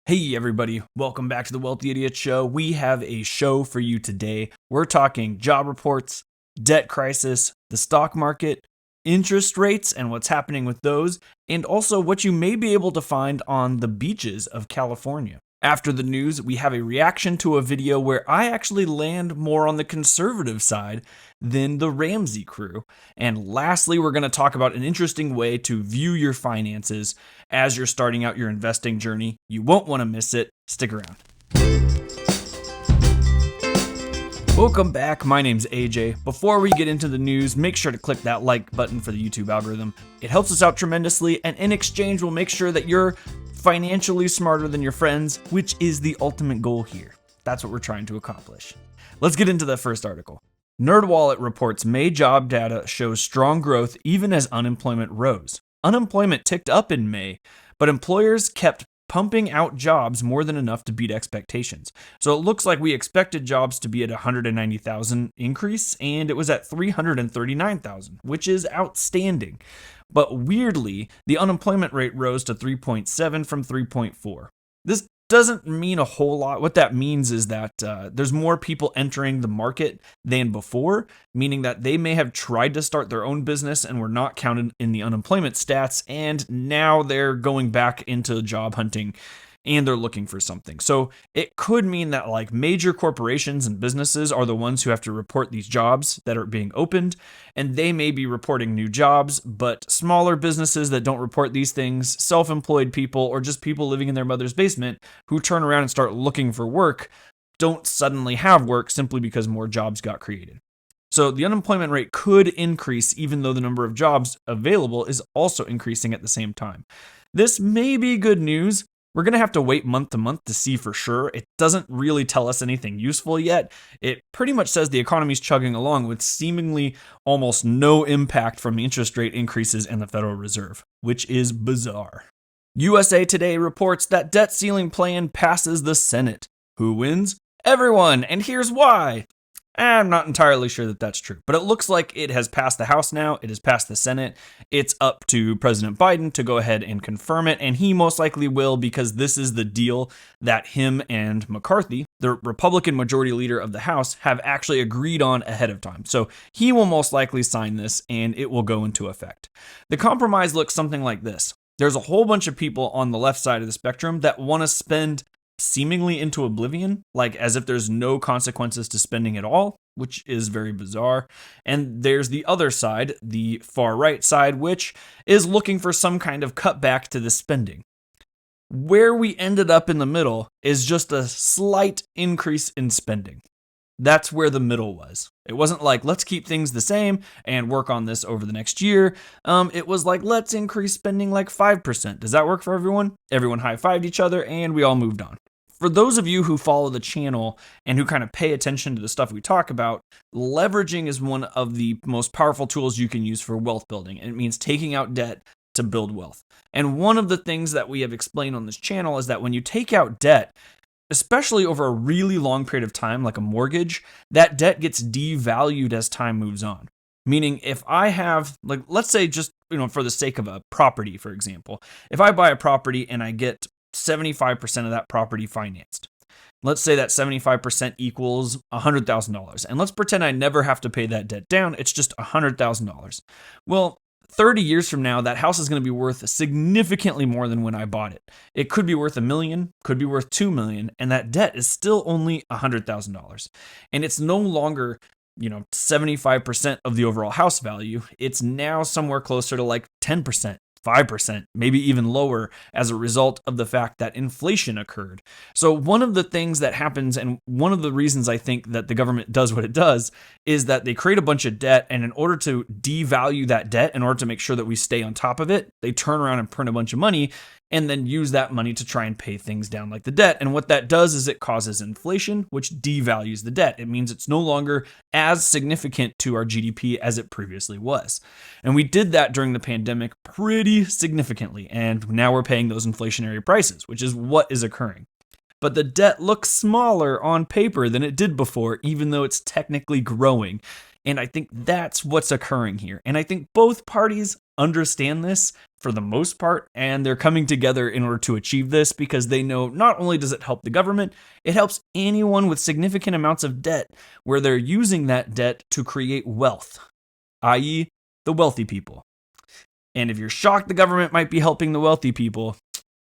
Hey everybody, welcome back to the Wealthy Idiot Show. We have a show for you today. We're talking job reports, debt crisis, the stock market, interest rates and what's happening with those, and also what you may be able to find on the beaches of California. After the news, we have a reaction to a video where I actually land more on the conservative side than the Ramsey crew. And lastly, we're going to talk about an interesting way to view your finances as you're starting out your investing journey. You won't want to miss it. Stick around. Welcome back. My name's AJ. Before we get into the news, make sure to click that like button for the YouTube algorithm. It helps us out tremendously, and in exchange, we'll make sure that you're financially smarter than your friends, which is the ultimate goal here. That's what we're trying to accomplish. Let's get into the first article. NerdWallet reports May job data shows strong growth even as unemployment rose. Unemployment ticked up in May, but employers kept pumping out jobs more than enough to beat expectations. So it looks like we expected jobs to be at 190,000 increase, and it was at 339,000, which is outstanding. But weirdly, the unemployment rate rose to 3.7 from 3.4. This doesn't mean a whole lot. What that means is that there's more people entering the market than before, meaning that they may have tried to start their own business and were not counted in the unemployment stats, and now they're going back into job hunting and they're looking for something. So it could mean that like major corporations and businesses are the ones who have to report these jobs that are being opened, and they may be reporting new jobs, but smaller businesses that don't report these things, self-employed people, or just people living in their mother's basement who turn around and start looking for work don't suddenly have work simply because more jobs got created. So the unemployment rate could increase even though the number of jobs available is also increasing at the same time. This may be good news. We're going to have to wait month to month to see for sure. It doesn't really tell us anything useful yet. It pretty much says the economy's chugging along with seemingly almost no impact from interest rate increases and the Federal Reserve, which is bizarre. USA Today reports that debt ceiling plan passes the Senate. Who wins? Everyone, and here's why. I'm not entirely sure that that's true, but it looks like it has passed the House now. It has passed the Senate. It's up to President Biden to go ahead and confirm it, and he most likely will because this is the deal that him and McCarthy, the Republican majority leader of the House, have actually agreed on ahead of time. So he will most likely sign this, and it will go into effect. The compromise looks something like this. There's a whole bunch of people on the left side of the spectrum that want to spend seemingly into oblivion, like as if there's no consequences to spending at all, which is very bizarre. And there's the other side, the far right side, which is looking for some kind of cutback to the spending. Where we ended up in the middle is just a slight increase in spending. That's where the middle was. It wasn't like, let's keep things the same and work on this over the next year. It was like, let's increase spending like 5%. Does that work for everyone? Everyone high-fived each other and we all moved on. For those of you who follow the channel and who kind of pay attention to the stuff we talk about, leveraging is one of the most powerful tools you can use for wealth building. And it means taking out debt to build wealth. And one of the things that we have explained on this channel is that when you take out debt, especially over a really long period of time, like a mortgage, that debt gets devalued as time moves on. Meaning if I have, like, let's say just, for the sake of a property, for example, if I buy a property and I get 75% of that property financed, let's say that 75% equals $100,000. And let's pretend I never have to pay that debt down. It's just $100,000. Well, 30 years from now, that house is going to be worth significantly more than when I bought it. It could be worth $1 million, could be worth $2 million, and that debt is still only $100,000. And it's no longer, 75% of the overall house value. It's now somewhere closer to like 10%. 5%, maybe even lower as a result of the fact that inflation occurred. So one of the things that happens, and one of the reasons I think that the government does what it does, is that they create a bunch of debt, and in order to devalue that debt, in order to make sure that we stay on top of it, they turn around and print a bunch of money and then use that money to try and pay things down like the debt. And what that does is it causes inflation, which devalues the debt. It means it's no longer as significant to our GDP as it previously was. And we did that during the pandemic pretty significantly. And now we're paying those inflationary prices, which is what is occurring. But the debt looks smaller on paper than it did before, even though it's technically growing. And I think that's what's occurring here. And I think both parties understand this for the most part, and they're coming together in order to achieve this because they know not only does it help the government, it helps anyone with significant amounts of debt where they're using that debt to create wealth, i.e., the wealthy people. And if you're shocked the government might be helping the wealthy people,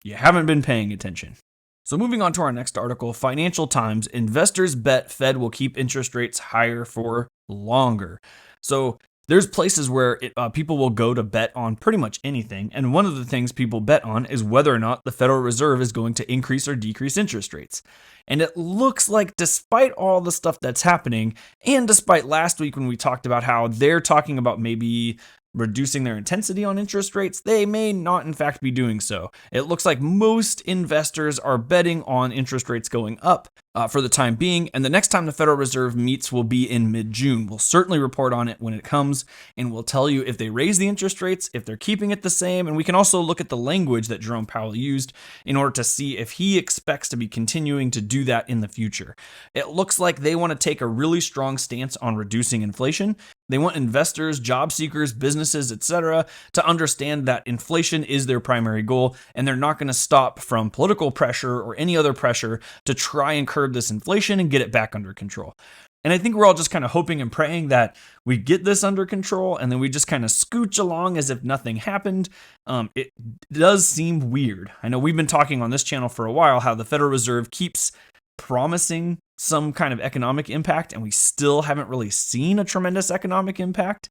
you haven't been paying attention. So moving on to our next article, Financial Times, investors bet Fed will keep interest rates higher for longer. So there's places where people will go to bet on pretty much anything. And one of the things people bet on is whether or not the Federal Reserve is going to increase or decrease interest rates. And it looks like despite all the stuff that's happening, and despite last week when we talked about how they're talking about maybe reducing their intensity on interest rates, they may not in fact be doing so. It looks like most investors are betting on interest rates going up for the time being, and the next time the Federal Reserve meets will be in mid-June. We'll certainly report on it when it comes, and we'll tell you if they raise the interest rates, if they're keeping it the same, and we can also look at the language that Jerome Powell used in order to see if he expects to be continuing to do that in the future. It looks like they want to take a really strong stance on reducing inflation. They want investors, job seekers, businesses, etc., to understand that inflation is their primary goal, and they're not going to stop from political pressure or any other pressure to try and curb this inflation and get it back under control. And I think we're all just kind of hoping and praying that we get this under control and then we just kind of scooch along as if nothing happened. It does seem weird. I know we've been talking on this channel for a while how the Federal Reserve keeps promising some kind of economic impact, and we still haven't really seen a tremendous economic impact.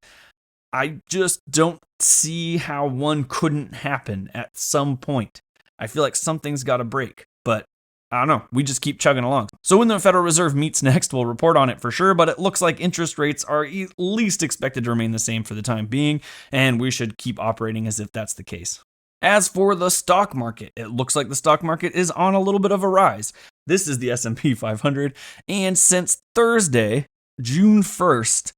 I just don't see how one couldn't happen at some point. I feel like something's got to break, but I don't know. We just keep chugging along. So when the Federal Reserve meets next, we'll report on it for sure, but it looks like interest rates are at least expected to remain the same for the time being, and we should keep operating as if that's the case. As for the stock market, it looks like the stock market is on a little bit of a rise. This is the S&P 500, and since Thursday, June 1st,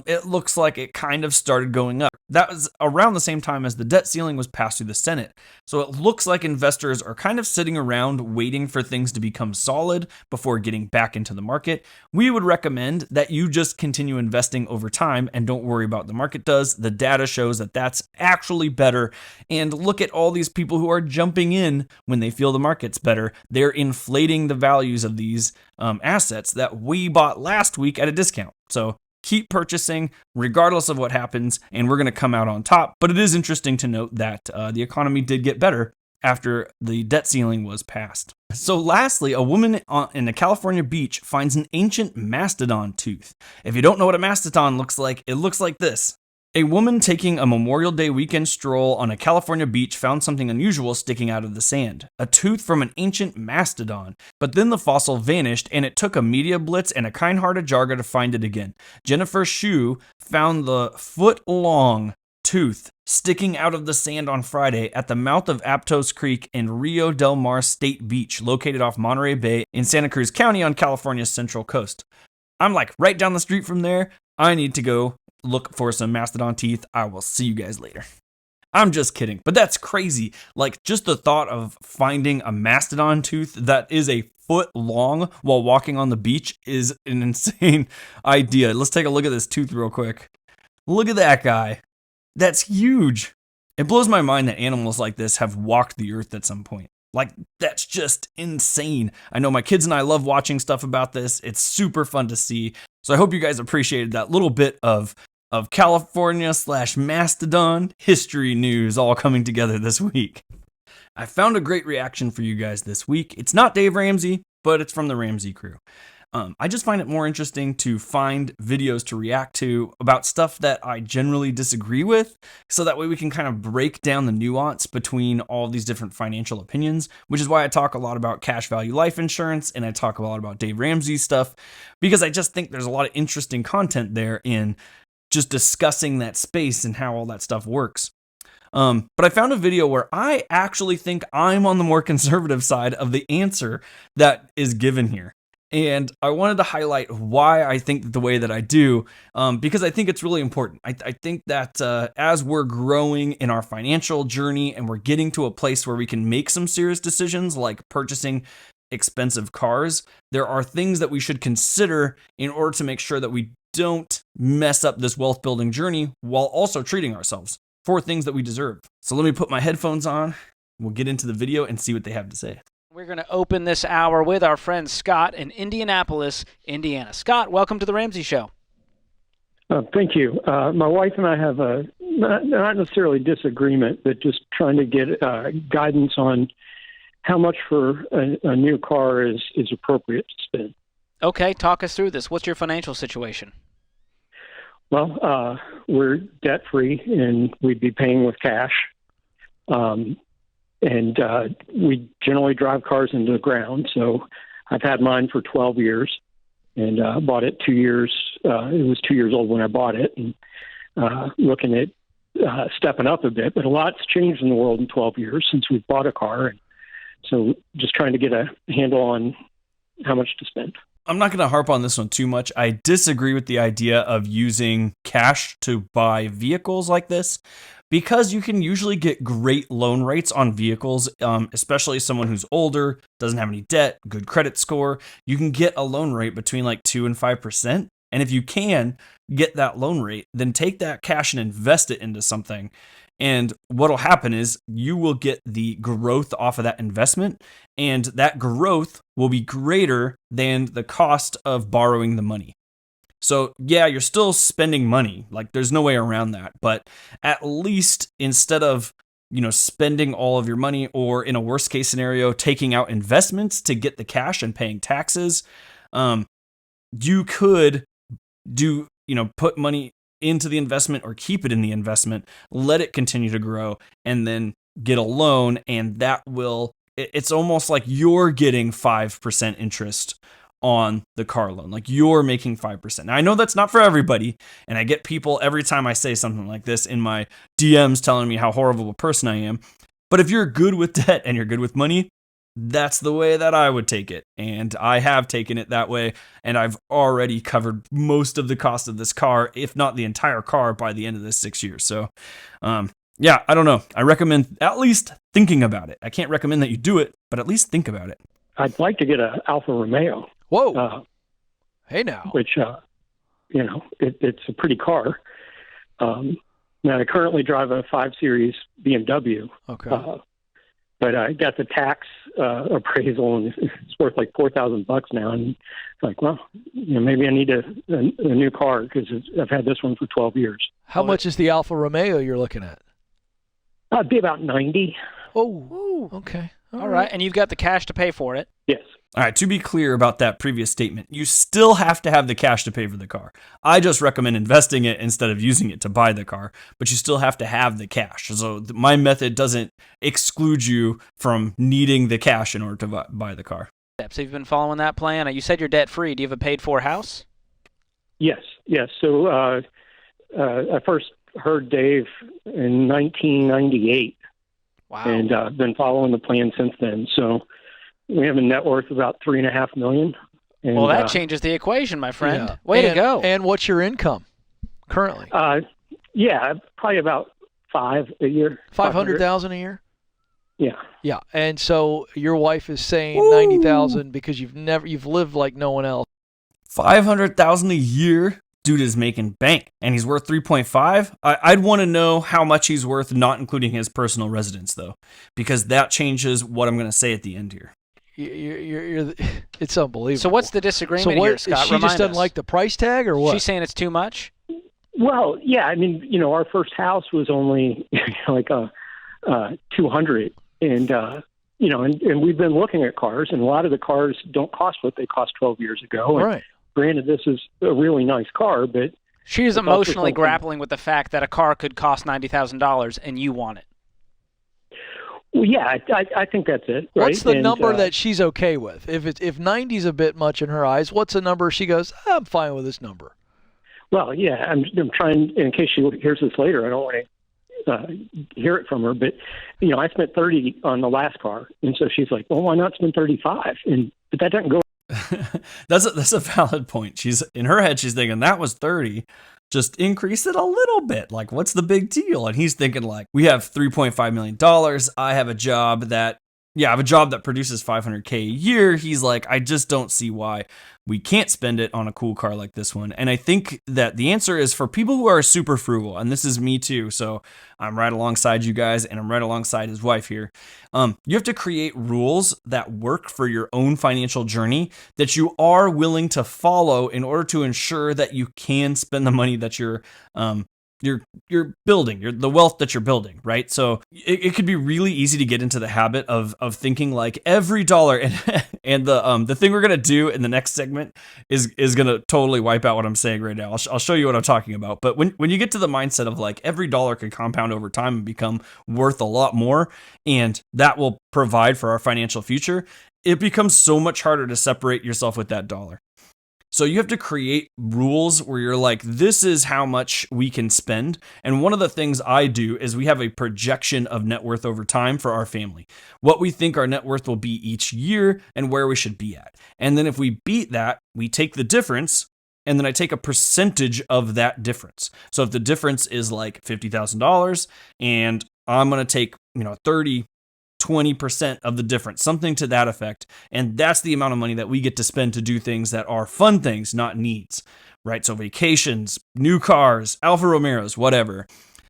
it looks like it kind of started going up. That was around the same time as the debt ceiling was passed through the Senate. So it looks like investors are kind of sitting around waiting for things to become solid before getting back into the market. We would recommend that you just continue investing over time and don't worry about what the market does. The data shows that that's actually better. And look at all these people who are jumping in when they feel the market's better. They're inflating the values of these assets that we bought last week at a discount. So keep purchasing regardless of what happens, and we're going to come out on top. But it is interesting to note that the economy did get better after the debt ceiling was passed. So lastly, a woman in a California beach finds an ancient mastodon tooth. If you don't know what a mastodon looks like, it looks like this. A woman taking a Memorial Day weekend stroll on a California beach found something unusual sticking out of the sand, a tooth from an ancient mastodon. But then the fossil vanished, and it took a media blitz and a kind-hearted jogger to find it again. Jennifer Shu found the foot-long tooth sticking out of the sand on Friday at the mouth of Aptos Creek in Rio Del Mar State Beach, located off Monterey Bay in Santa Cruz County on California's central coast. I'm like right down the street from there. I need to go look for some mastodon teeth. I will see you guys later. I'm just kidding, but that's crazy. Like, just the thought of finding a mastodon tooth that is a foot long while walking on the beach is an insane idea. Let's take a look at this tooth real quick. Look at that guy. That's huge. It blows my mind that animals like this have walked the earth at some point. Like, that's just insane. I know my kids and I love watching stuff about this. It's super fun to see. So I hope you guys appreciated that little bit of California/Mastodon history news all coming together this week. I found a great reaction for you guys this week. It's not Dave Ramsey, but it's from the Ramsey crew. I just find it more interesting to find videos to react to about stuff that I generally disagree with, so that way we can kind of break down the nuance between all these different financial opinions, which is why I talk a lot about cash value life insurance, and I talk a lot about Dave Ramsey's stuff, because I just think there's a lot of interesting content there in just discussing that space and how all that stuff works. But I found a video where I actually think I'm on the more conservative side of the answer that is given here. And I wanted to highlight why I think the way that I do, because I think it's really important. I think that as we're growing in our financial journey and we're getting to a place where we can make some serious decisions like purchasing expensive cars, there are things that we should consider in order to make sure that we don't mess up this wealth building journey while also treating ourselves. 4 things that we deserve. So let me put my headphones on. We'll get into the video and see what they have to say. We're going to open this hour with our friend Scott in Indianapolis, Indiana. Scott, welcome to The Ramsey Show. Thank you. My wife and I have a not necessarily disagreement, but just trying to get guidance on how much for a new car is appropriate to spend. Okay, talk us through this. What's your financial situation? Well, we're debt-free, and we'd be paying with cash. And we generally drive cars into the ground, so I've had mine for 12 years. And bought it 2 years. It was 2 years old when I bought it, and looking at stepping up a bit. But a lot's changed in the world in 12 years since we've bought a car. And so just trying to get a handle on how much to spend. I'm not going to harp on this one too much. I disagree with the idea of using cash to buy vehicles like this, because you can usually get great loan rates on vehicles, especially someone who's older, doesn't have any debt, good credit score. You can get a loan rate between like 2 and 5%. And if you can get that loan rate, then take that cash and invest it into something. And what'll happen is you will get the growth off of that investment, and that growth will be greater than the cost of borrowing the money. So yeah, you're still spending money. Like, there's no way around that. But at least instead of, spending all of your money, or in a worst case scenario, taking out investments to get the cash and paying taxes, you could put money into the investment or keep it in the investment, let it continue to grow, and then get a loan. And that it's almost like you're getting 5% interest on the car loan. Like, you're making 5%. Now, I know that's not for everybody, and I get people every time I say something like this in my DMs telling me how horrible a person I am. But if you're good with debt and you're good with money, that's the way that I would take it. And I have taken it that way, and I've already covered most of the cost of this car, if not the entire car, by the end of this 6 years. So, yeah, I don't know. I recommend at least thinking about it. I can't recommend that you do it, but at least think about it. I'd like to get an Alfa Romeo. Whoa. Hey now. Which, it's a pretty car. Now, I currently drive a 5 Series BMW. Okay. But I got the tax appraisal, and it's worth like $4,000 now. And it's like, well, maybe I need a new car, because I've had this one for 12 years. How much is the Alfa Romeo you're looking at? It'd be about 90. Oh, okay. All right. And you've got the cash to pay for it. Yes. All right, to be clear about that previous statement, you still have to have the cash to pay for the car. I just recommend investing it instead of using it to buy the car, but you still have to have the cash. So my method doesn't exclude you from needing the cash in order to buy the car. So you've been following that plan. You said you're debt-free. Do you have a paid-for house? Yes. So I first heard Dave in 1998. Wow. And been following the plan since then. So we have a net worth of about $3.5 million. And, well, that changes the equation, my friend. Yeah. Way to go. And what's your income currently? Probably about $500,000 a year. $500,000 a year? Yeah. Yeah. And so your wife is saying $90,000 because you've lived like no one else. $500,000 a year? Dude is making bank, and he's worth 3.5. I'd want to know how much he's worth, not including his personal residence, though, because that changes what I'm going to say at the end here. It's unbelievable. So what's the disagreement here, Scott? She just doesn't like the price tag, or what? She's saying it's too much? Well, yeah. I mean, our first house was only like a 200, and and we've been looking at cars, and a lot of the cars don't cost what they cost 12 years ago. Right. Granted, this is a really nice car, but she's emotionally grappling with the fact that a car could cost $90,000 and you want it. Well, yeah, I think that's it. Right? What's the number that she's okay with? If 90 is a bit much in her eyes, what's a number she goes, I'm fine with this number? Well, yeah, I'm trying, in case she hears this later, I don't want to hear it from her, but I spent 30 on the last car, and so she's like, well, why not spend 35? But that doesn't go. That's a valid point. She's in her head, she's thinking that was 30. Just increase it a little bit. Like, what's the big deal? And he's thinking, like, we have $3.5 million. I have a job that I have a job that produces $500K a year. He's like, I just don't see why we can't spend it on a cool car like this one. And I think that the answer is for people who are super frugal, and this is me too. So I'm right alongside you guys, and I'm right alongside his wife here. You have to create rules that work for your own financial journey that you are willing to follow in order to ensure that you can spend the money that you're building, the wealth that you're building, right? So it could be really easy to get into the habit of thinking like every dollar, and the thing we're gonna do in the next segment is gonna totally wipe out what I'm saying right now. I'll show you what I'm talking about. But when you get to the mindset of like every dollar can compound over time and become worth a lot more, and that will provide for our financial future, it becomes so much harder to separate yourself with that dollar. So you have to create rules where you're like, this is how much we can spend. And one of the things I do is we have a projection of net worth over time for our family, what we think our net worth will be each year and where we should be at. And then if we beat that, we take the difference, and then I take a percentage of that difference. So if the difference is like $50,000 and I'm going to take, 20% of the difference, something to that effect. And that's the amount of money that we get to spend to do things that are fun things, not needs, right? So vacations, new cars, Alfa Romeos, whatever.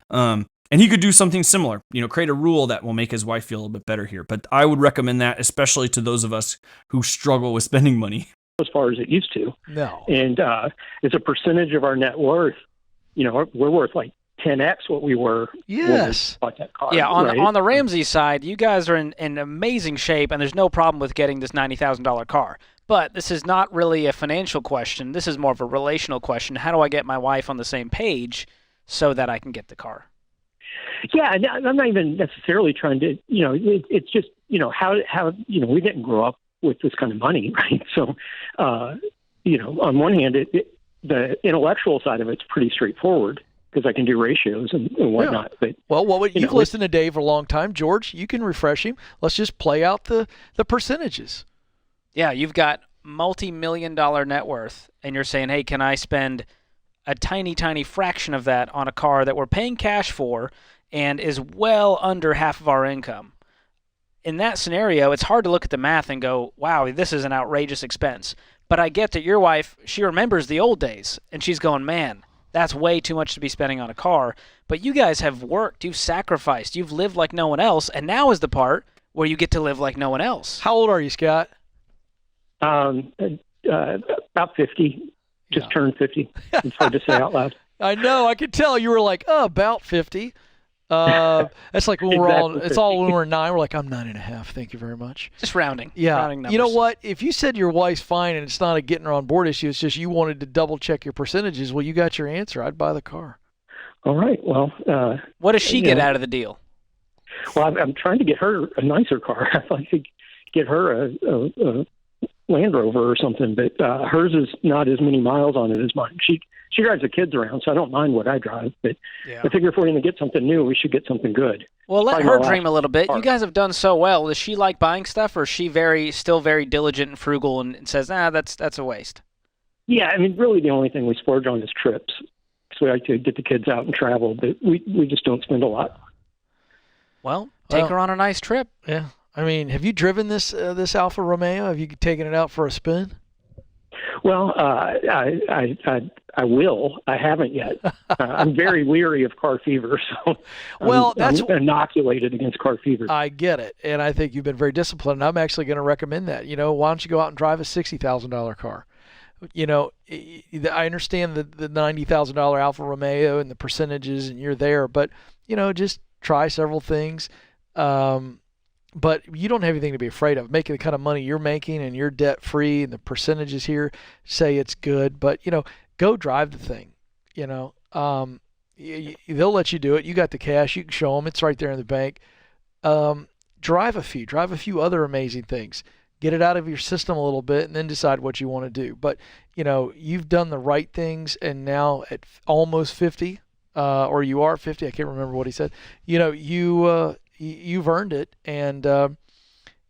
And he could do something similar, create a rule that will make his wife feel a little bit better here. But I would recommend that, especially to those of us who struggle with spending money. As far as it used to. No. And it's a percentage of our net worth. We're worth like 10x what we were when we bought that car. Yeah, right? on the Ramsey side, you guys are in amazing shape, and there's no problem with getting this $90,000 car. But this is not really a financial question. This is more of a relational question. How do I get my wife on the same page so that I can get the car? Yeah, I'm not even necessarily trying to, it's just, how we didn't grow up with this kind of money, right? So, on one hand, the intellectual side of it's pretty straightforward, because I can do ratios and whatnot. Yeah. But you've listened to Dave for a long time, George. You can refresh him. Let's just play out the percentages. Yeah, you've got multi-million-dollar net worth, and you're saying, hey, can I spend a tiny, tiny fraction of that on a car that we're paying cash for and is well under half of our income? In that scenario, it's hard to look at the math and go, wow, this is an outrageous expense. But I get that your wife, she remembers the old days, and she's going, man, that's way too much to be spending on a car. But you guys have worked, you've sacrificed, you've lived like no one else, and now is the part where you get to live like no one else. How old are you, Scott? About 50. Just turned 50. It's hard to say out loud. I know. I could tell you were like, about 50. That's like when we're all, it's all when we're 9. We're like, I'm 9.5. Thank you very much. Just rounding. Yeah. Rounding numbers. You know what? If you said your wife's fine and it's not a getting her on board issue, it's just you wanted to double check your percentages, well, you got your answer. I'd buy the car. All right. Well, what does she get out of the deal? Well, I'm trying to get her a nicer car. I'd like to get her a Land Rover or something, but hers is not as many miles on it as mine. She drives the kids around, so I don't mind what I drive. But I figure if we're going to get something new, we should get something good. Well, let her dream a little bit. You guys have done so well. Does she like buying stuff, or is she still very diligent and frugal and says, that's a waste? Yeah, I mean, really the only thing we splurge on is trips. So we like to get the kids out and travel, but we just don't spend a lot. Well, take her on a nice trip. Yeah. I mean, have you driven this Alfa Romeo? Have you taken it out for a spin? Well, I will. I haven't yet. I'm very weary of car fever, so I'm inoculated against car fever. I get it, and I think you've been very disciplined. I'm actually going to recommend that. Why don't you go out and drive a $60,000 car? I understand the $90,000 Alfa Romeo and the percentages, and you're there, but just try several things. But you don't have anything to be afraid of. Making the kind of money you're making and you're debt free and the percentages here say it's good. But, go drive the thing. They'll let you do it. You got the cash. You can show them. It's right there in the bank. Drive a few other amazing things. Get it out of your system a little bit and then decide what you want to do. But, you've done the right things, and now at almost 50, or you are 50, I can't remember what he said, you've earned it, and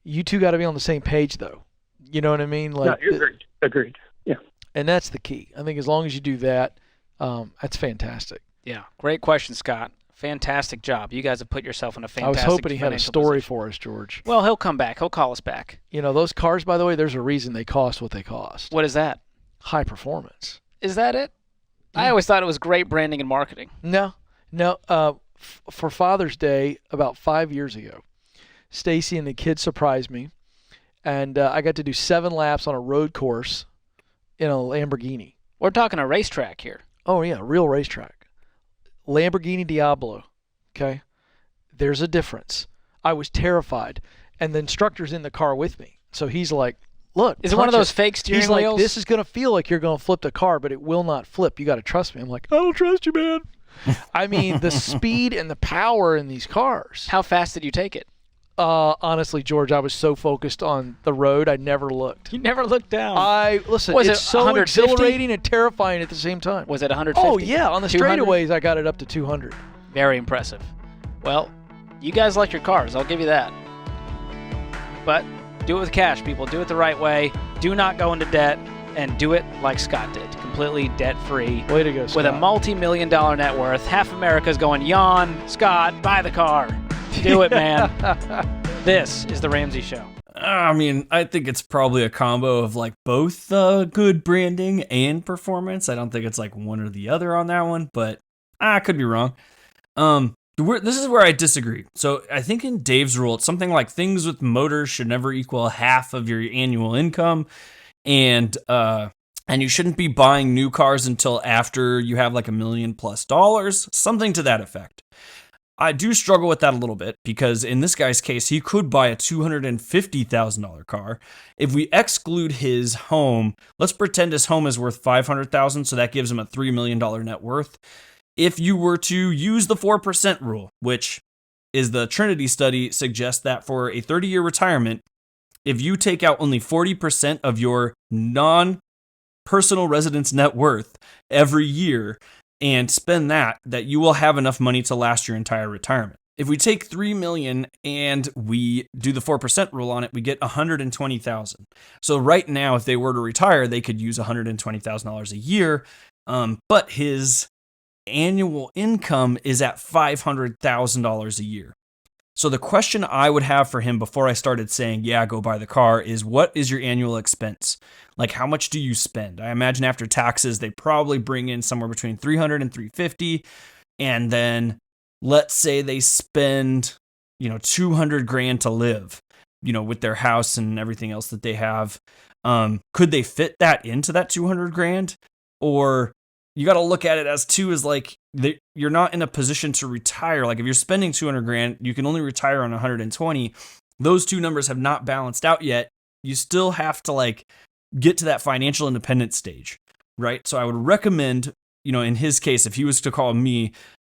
you two got to be on the same page, though. You know what I mean? Like, agreed. Yeah. And that's the key. I think as long as you do that, that's fantastic. Yeah. Great question, Scott. Fantastic job. You guys have put yourself in a I fantastic was hoping he had a financial story position. for us, George. Well, he'll come back. He'll call us back. You know, those cars, by the way, there's a reason they cost what they cost. What is that? High performance. Is that it? I always thought it was great branding and marketing. No. For Father's Day, about 5 years ago, Stacy and the kids surprised me, and I got to do 7 laps on a road course in a Lamborghini. We're talking a racetrack here. Oh, yeah, real racetrack. Lamborghini Diablo, okay? There's a difference. I was terrified, and the instructor's in the car with me. So he's like, look. Is it one of those fake steering He's wheels? like, this is going to feel like you're going to flip the car, but it will not flip. You got to trust me. I'm like, I don't trust you, man. I mean, the speed and the power in these cars. How fast did you take it? Honestly, George, I was so focused on the road, I never looked. You never looked down. Listen, Was it's it so 150? exhilarating and terrifying at the same time. Was it 150? Oh, yeah. On the 200? straightaways, I got it up to 200. Very impressive. Well, you guys like your cars. I'll give you that. But do it with cash, people. Do it the right way. Do not go into debt, and do it like Scott did, completely debt-free. Way to go, Scott. With a multi-million-dollar net worth. Half America's going, yawn, Scott, buy the car. Do it, man. This is The Ramsey Show. I mean, I think it's probably a combo of like both good branding and performance. I don't think it's like one or the other on that one, but I could be wrong. This is where I disagree. So I think in Dave's rule, it's something like things with motors should never equal half of your annual income, and you shouldn't be buying new cars until after you have like $1 million+, something to that effect. I do struggle with that a little bit because in this guy's case, he could buy a $250,000 car. If we exclude his home, let's pretend his home is worth $500,000, so that gives him a $3 million net worth. If you were to use the 4% rule, which is the Trinity study suggests that for a 30-year retirement, if you take out only 40% of your non-personal residence net worth every year, and spend that you will have enough money to last your entire retirement. If we take $3 million and we do the 4% rule on it, we get $120,000. So right now, if they were to retire, they could use $120,000 a year, but his annual income is at $500,000 a year. So the question I would have for him before I started saying, yeah, go buy the car is, what is your annual expense? Like, how much do you spend? I imagine after taxes, they probably bring in somewhere between $300 and $350. And then let's say they spend, $200,000 to live, with their house and everything else that they have. Could they fit that into that $200,000? Or you got to look at it as like you're not in a position to retire. Like if you're spending $200,000, you can only retire on 120. Those two numbers have not balanced out yet. You still have to get to that financial independence stage, right? So I would recommend, in his case, if he was to call me,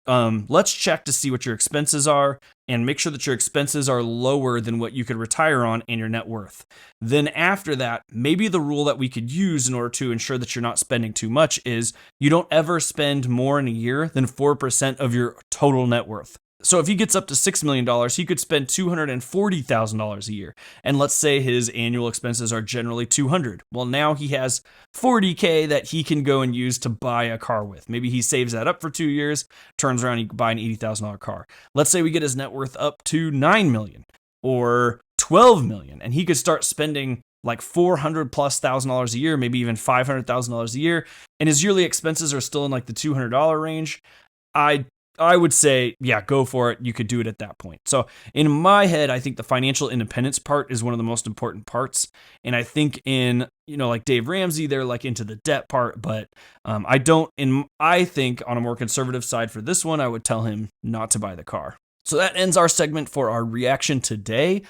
let's check to see what your expenses are and make sure that your expenses are lower than what you could retire on and your net worth. Then after that, maybe the rule that we could use in order to ensure that you're not spending too much is you don't ever spend more in a year than 4% of your total net worth. So if he gets up to $6 million, he could spend $240,000 a year. And let's say his annual expenses are generally $200,000. Well, now he has $40,000 that he can go and use to buy a car with. Maybe he saves that up for 2 years, turns around, he can buy an $80,000 car. Let's say we get his net worth up to $9 million or $12 million, and he could start spending like $400,000+ a year, maybe even $500,000 a year, and his yearly expenses are still in like the $200 range. I would say, yeah, go for it. You could do it at that point. So in my head, I think the financial independence part is one of the most important parts. And I think in, like Dave Ramsey, they're like into the debt part, but I think on a more conservative side for this one, I would tell him not to buy the car. So that ends our segment for our reaction today.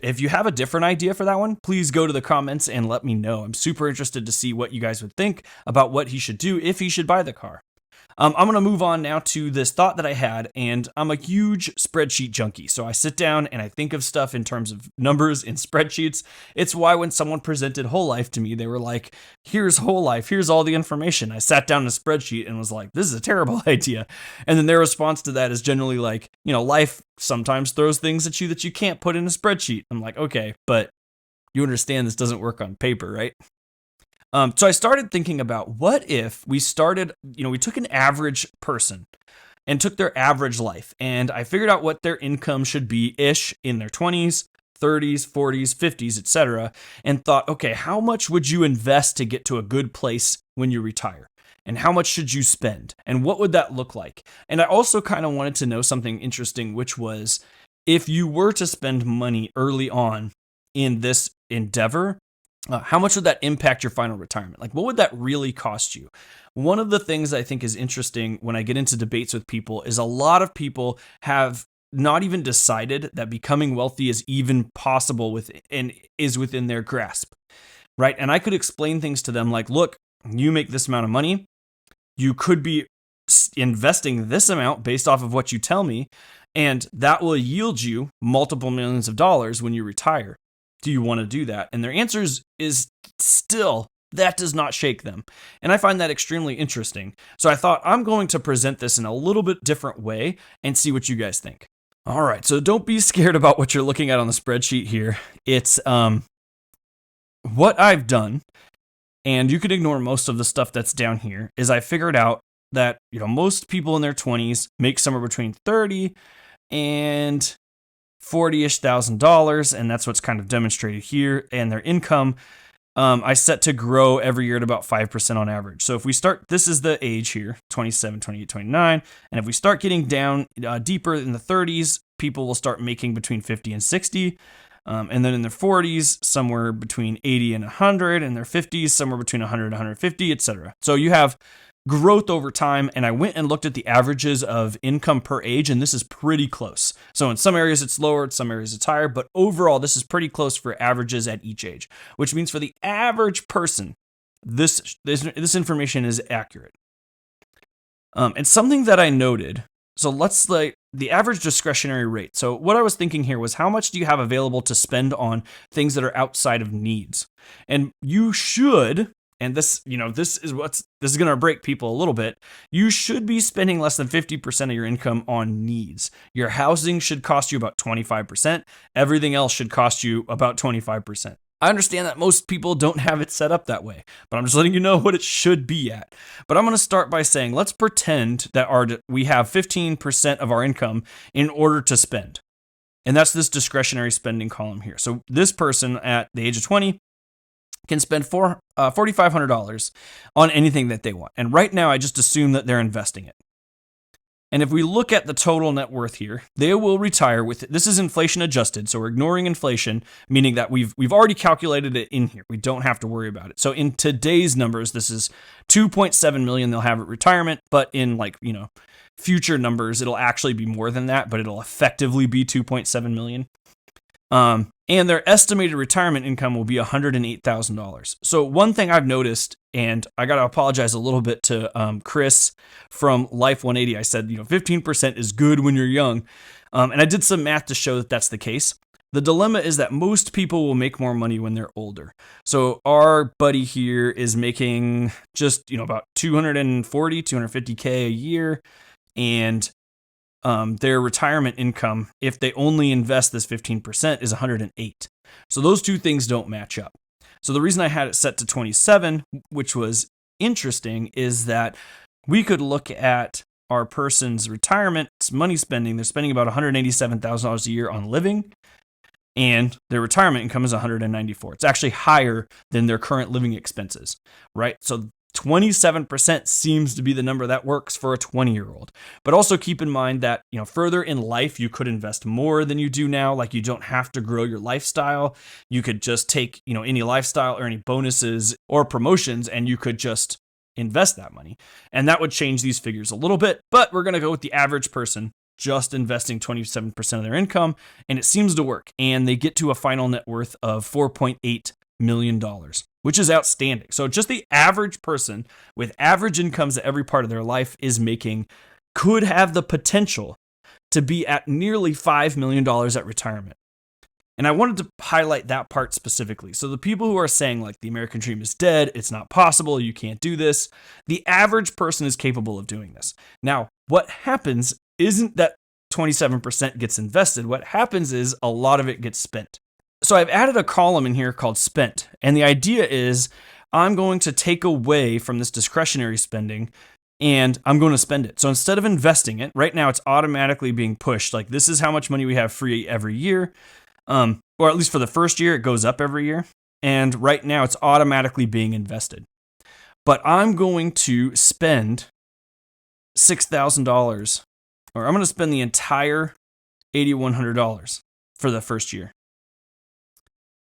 If you have a different idea for that one, please go to the comments and let me know. I'm super interested to see what you guys would think about what he should do if he should buy the car. I'm going to move on now to this thought that I had, and I'm a huge spreadsheet junkie. So I sit down and I think of stuff in terms of numbers in spreadsheets. It's why when someone presented Whole Life to me, they were like, here's Whole Life, here's all the information. I sat down in a spreadsheet and was like, this is a terrible idea. And then their response to that is generally like, life sometimes throws things at you that you can't put in a spreadsheet. I'm like, okay, but you understand this doesn't work on paper, right? So I started thinking about what if we started, we took an average person and took their average life. And I figured out what their income should be ish in their 20s, 30s, 40s, 50s, etc. And thought, okay, how much would you invest to get to a good place when you retire? And how much should you spend? And what would that look like? And I also kind of wanted to know something interesting, which was if you were to spend money early on in this endeavor, how much would that impact your final retirement? Like, what would that really cost you? One of the things I think is interesting when I get into debates with people is a lot of people have not even decided that becoming wealthy is even possible and is within their grasp, right? And I could explain things to them like, look, you make this amount of money. You could be investing this amount based off of what you tell me, and that will yield you multiple millions of dollars when you retire. Do you want to do that? And their answer is still, that does not shake them. And I find that extremely interesting. So I thought I'm going to present this in a little bit different way and see what you guys think. All right, so don't be scared about what you're looking at on the spreadsheet here. It's what I've done, and you can ignore most of the stuff that's down here, is I figured out that, most people in their 20s make somewhere between $30,000 and $40,000-ish, and that's what's kind of demonstrated here. And their income, I set to grow every year at about 5% on average. So if we start, this is the age here, 27, 28, 29. And if we start getting down deeper in the 30s, people will start making between 50 and 60. And then in their 40s, somewhere between 80 and 100, and their 50s, somewhere between 100 and 150, etc. So you have growth over time, and I went and looked at the averages of income per age, and this is pretty close. So in some areas it's lower, in some areas it's higher, but overall this is pretty close for averages at each age, which means for the average person, this information is accurate. And something that I noted, so let's the average discretionary rate. So what I was thinking here was, how much do you have available to spend on things that are outside of needs? And you should, and this is going to break people a little bit. You should be spending less than 50% of your income on needs. Your housing should cost you about 25%. Everything else should cost you about 25%. I understand that most people don't have it set up that way, but I'm just letting you know what it should be at. But I'm going to start by saying, let's pretend that we have 15% of our income in order to spend. And that's this discretionary spending column here. So this person at the age of 20 can spend $4,500 on anything that they want. And right now, I just assume that they're investing it. And if we look at the total net worth here, they will retire with, this is inflation adjusted, so we're ignoring inflation, meaning that we've already calculated it in here. We don't have to worry about it. So in today's numbers, this is $2.7 million they'll have at retirement, but in future numbers, it'll actually be more than that, but it'll effectively be $2.7 million. And their estimated retirement income will be $108,000. So one thing I've noticed, and I got to apologize a little bit to Chris from Life 180. I said, 15% is good when you're young. And I did some math to show that that's the case. The dilemma is that most people will make more money when they're older. So our buddy here is making just, about $250K a year. And their retirement income, if they only invest this 15%, is 108. So those two things don't match up. So the reason I had it set to 27, which was interesting, is that we could look at our person's retirement money spending. They're spending about $187,000 a year on living, and their retirement income is 194. It's actually higher than their current living expenses, right? So 27% seems to be the number that works for a 20-year-old. But also keep in mind that, further in life, you could invest more than you do now. Like, you don't have to grow your lifestyle. You could just take, any lifestyle or any bonuses or promotions, and you could just invest that money. And that would change these figures a little bit. But we're going to go with the average person just investing 27% of their income, and it seems to work. And they get to a final net worth of $4.8 million, which is outstanding. So just the average person with average incomes at every part of their life could have the potential to be at nearly $5 million at retirement. And I wanted to highlight that part specifically. So the people who are saying the American dream is dead, it's not possible, you can't do this, the average person is capable of doing this. Now, what happens isn't that 27% gets invested. What happens is a lot of it gets spent. So I've added a column in here called spent. And the idea is I'm going to take away from this discretionary spending and I'm going to spend it. So instead of investing it, right now it's automatically being pushed. Like, this is how much money we have free every year. Or at least for the first year, it goes up every year. And right now it's automatically being invested. But I'm going to spend $6,000, or I'm going to spend the entire $8,100 for the first year.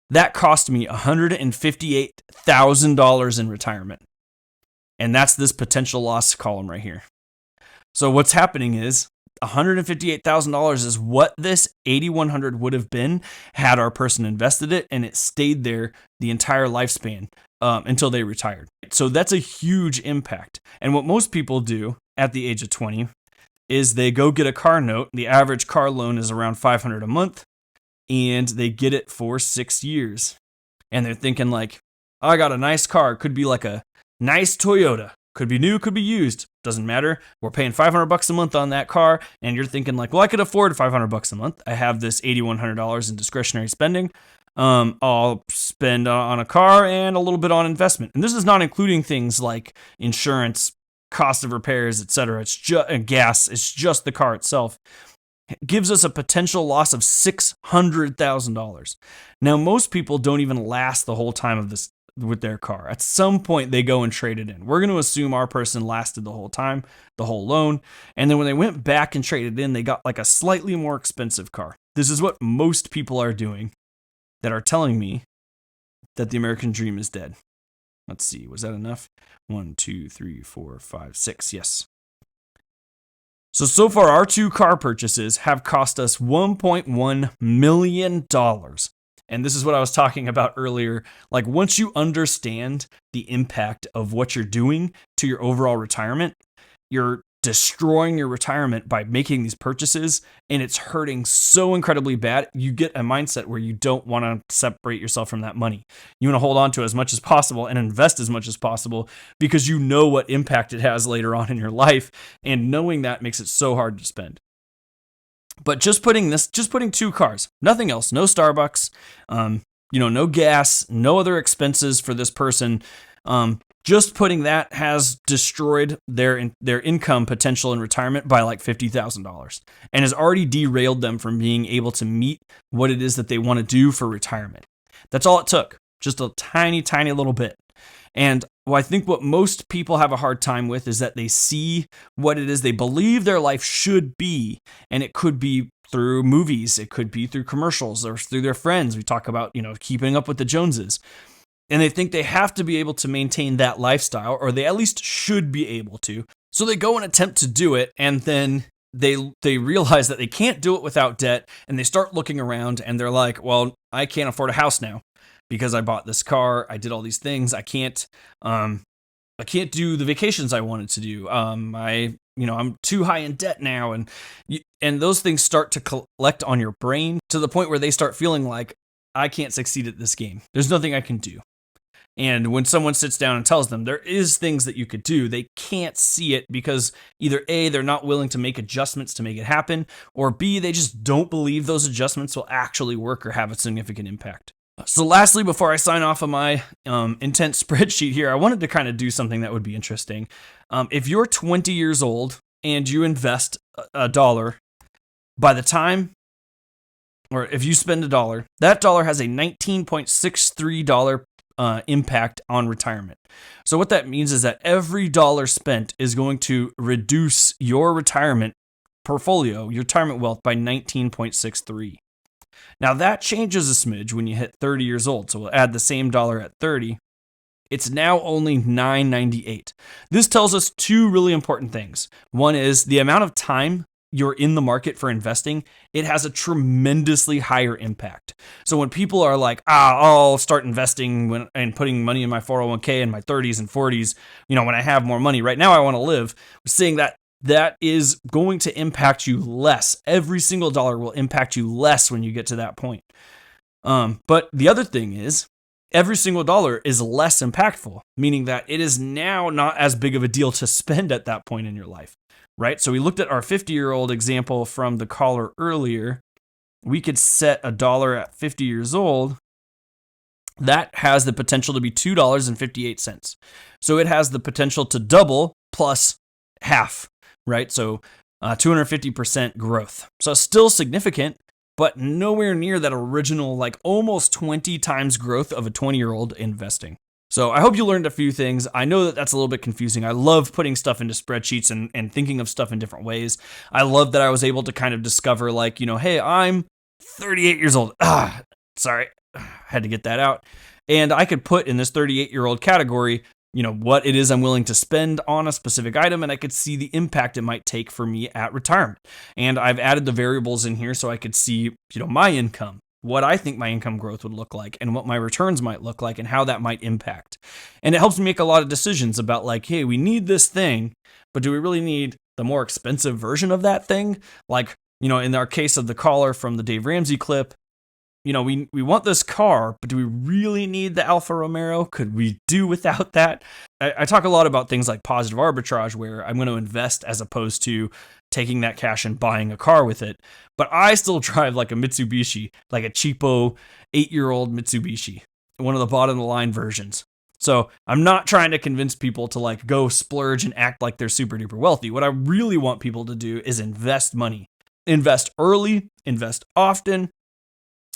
That cost me $158,000 in retirement. And that's this potential loss column right here. So what's happening is $158,000 is what this 8,100 would have been had our person invested it, and it stayed there the entire lifespan until they retired. So that's a huge impact. And what most people do at the age of 20 is they go get a car note. The average car loan is around $500 a month, and they get it for 6 years. And they're thinking like, oh, I got a nice car. It could be like a nice Toyota. Could be new, could be used. Doesn't matter. We're paying $500 a month on that car. And you're thinking like, well, I could afford $500 a month. I have this $8,100 in discretionary spending. I'll spend on a car and a little bit on investment. And this is not including things like insurance, cost of repairs, etc. It's just gas. It's just the car itself. It gives us a potential loss of $600,000. Now, most people don't even last the whole time of this with their car. At some point, they go and trade it in. We're going to assume our person lasted the whole time, the whole loan. And then when they went back and traded in, they got like a slightly more expensive car. This is what most people are doing that are telling me that the American dream is dead. Let's see. Was that enough? 1, 2, 3, 4, 5, 6. Yes. So far, our 2 car purchases have cost us $1.1 million. And this is what I was talking about earlier. Like, once you understand the impact of what you're doing to your overall retirement, you're destroying your retirement by making these purchases, and it's hurting so incredibly bad. You get a mindset where you don't want to separate yourself from that money. You want to hold on to as much as possible and invest as much as possible because you know what impact it has later on in your life, and knowing that makes it so hard to spend. But just putting 2 cars, nothing else, no Starbucks, no gas, no other expenses for this person. Just putting that has destroyed their income potential in retirement by like $50,000 and has already derailed them from being able to meet what it is that they want to do for retirement. That's all it took, just a tiny, tiny little bit. And I think what most people have a hard time with is that they see what it is they believe their life should be. And it could be through movies. It could be through commercials or through their friends. We talk about, keeping up with the Joneses. And they think they have to be able to maintain that lifestyle, or they at least should be able to. So they go and attempt to do it. And then they realize that they can't do it without debt. And they start looking around and they're like, well, I can't afford a house now. Because I bought this car, I did all these things. I can't do the vacations I wanted to do. I'm too high in debt now, and those things start to collect on your brain to the point where they start feeling like, I can't succeed at this game. There's nothing I can do. And when someone sits down and tells them there is things that you could do, they can't see it because either A, they're not willing to make adjustments to make it happen, or B, they just don't believe those adjustments will actually work or have a significant impact. So lastly, before I sign off of my intense spreadsheet here, I wanted to kind of do something that would be interesting. If you're 20 years old and you invest $1, by the time, or if you spend $1, that dollar has a $19.63 impact on retirement. So what that means is that every dollar spent is going to reduce your retirement portfolio, your retirement wealth, by 19.63. Now that changes a smidge when you hit 30 years old. So we'll add the same dollar at 30. It's now only $9.98. This tells us 2 really important things. One is the amount of time you're in the market for investing, it has a tremendously higher impact. So when people are like, I'll start investing and putting money in my 401k in my 30s and 40s, when I have more money. Right now I want to live. We're seeing that is going to impact you less. Every single dollar will impact you less when you get to that point. But the other thing is, every single dollar is less impactful, meaning that it is now not as big of a deal to spend at that point in your life, right? So we looked at our 50-year-old example from the caller earlier. We could set $1 at 50 years old. That has the potential to be $2.58. So it has the potential to double plus half, right? So 250% growth. So still significant, but nowhere near that original, like almost 20 times growth of a 20-year-old investing. So I hope you learned a few things. I know that that's a little bit confusing. I love putting stuff into spreadsheets and thinking of stuff in different ways. I love that I was able to kind of discover like, hey, I'm 38 years old. Sorry, had to get that out. And I could put in this 38-year-old category, what it is I'm willing to spend on a specific item, and I could see the impact it might take for me at retirement. And I've added the variables in here so I could see, my income, what I think my income growth would look like, and what my returns might look like, and how that might impact. And it helps me make a lot of decisions about like, hey, we need this thing, but do we really need the more expensive version of that thing? Like, in our case of the caller from the Dave Ramsey clip, we want this car, but do we really need the Alfa Romero? Could we do without that? I talk a lot about things like positive arbitrage, where I'm going to invest as opposed to taking that cash and buying a car with it. But I still drive like a Mitsubishi, like a cheapo 8-year-old Mitsubishi, one of the bottom of the line versions. So I'm not trying to convince people to like go splurge and act like they're super duper wealthy. What I really want people to do is invest money, invest early, invest often.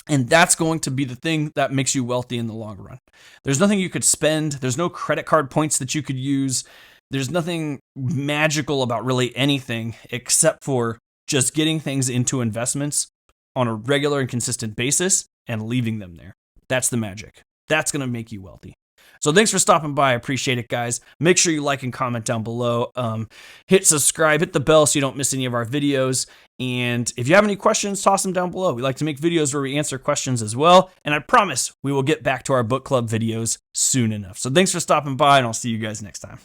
And that's going to be the thing that makes you wealthy in the long run. There's nothing you could spend. There's no credit card points that you could use. There's nothing magical about really anything except for just getting things into investments on a regular and consistent basis and leaving them there. That's the magic. That's going to make you wealthy. So thanks for stopping by. I appreciate it, guys. Make sure you like and comment down below. Hit subscribe, hit the bell so you don't miss any of our videos. And if you have any questions, toss them down below. We like to make videos where we answer questions as well. And I promise we will get back to our book club videos soon enough. So thanks for stopping by, and I'll see you guys next time.